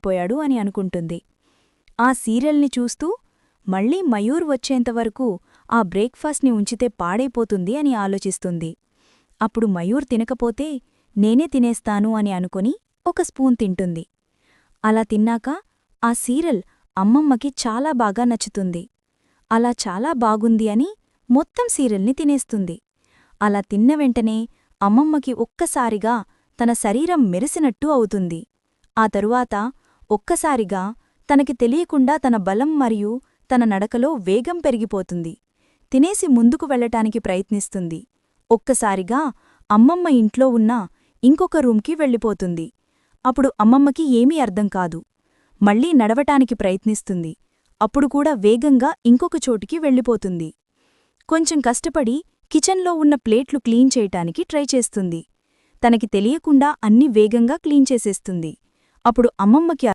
మారిపోయాడు అని అనుకుంటుంది. ఆ సీరియల్ని చూస్తూ మళ్ళీ మయూర్ వచ్చేంతవరకు ఆ బ్రేక్ఫాస్ట్ని ఉంచితే పాడైపోతుంది అని ఆలోచిస్తుంది. అప్పుడు మయూర్ తినకపోతే నేనే తినేస్తాను అని అనుకొని ఒక స్పూన్ తింటుంది. అలా తిన్నాక ఆ సీరియల్ అమ్మమ్మకి చాలా బాగా నచ్చుతుంది. అలా చాలా బాగుంది అని మొత్తం సీరియల్ని తినేస్తుంది. అలా తిన్న వెంటనే అమ్మమ్మకి ఒక్కసారిగా తన శరీరం మెరిసినట్టు అవుతుంది. ఆ తరువాత ఒక్కసారిగా తనకి తెలియకుండా తన బలం మరియు తన నడకలో వేగం పెరిగిపోతుంది. తినేసి ముందుకు వెళ్లటానికి ప్రయత్నిస్తుంది. ఒక్కసారిగా అమ్మమ్మ ఇంట్లో ఉన్న ఇంకొక రూంకి వెళ్ళిపోతుంది. అప్పుడు అమ్మమ్మకి ఏమీ అర్థం కాదు. మళ్లీ నడవటానికి ప్రయత్నిస్తుంది. అప్పుడు కూడా వేగంగా ఇంకొక చోటికి వెళ్ళిపోతుంది. కొంచెం కష్టపడి కిచెన్లో ఉన్న ప్లేట్లు క్లీన్ చేయటానికి ట్రై చేస్తుంది. తనకి తెలియకుండా అన్ని వేగంగా క్లీన్ చేసేస్తుంది. అప్పుడు అమ్మమ్మకి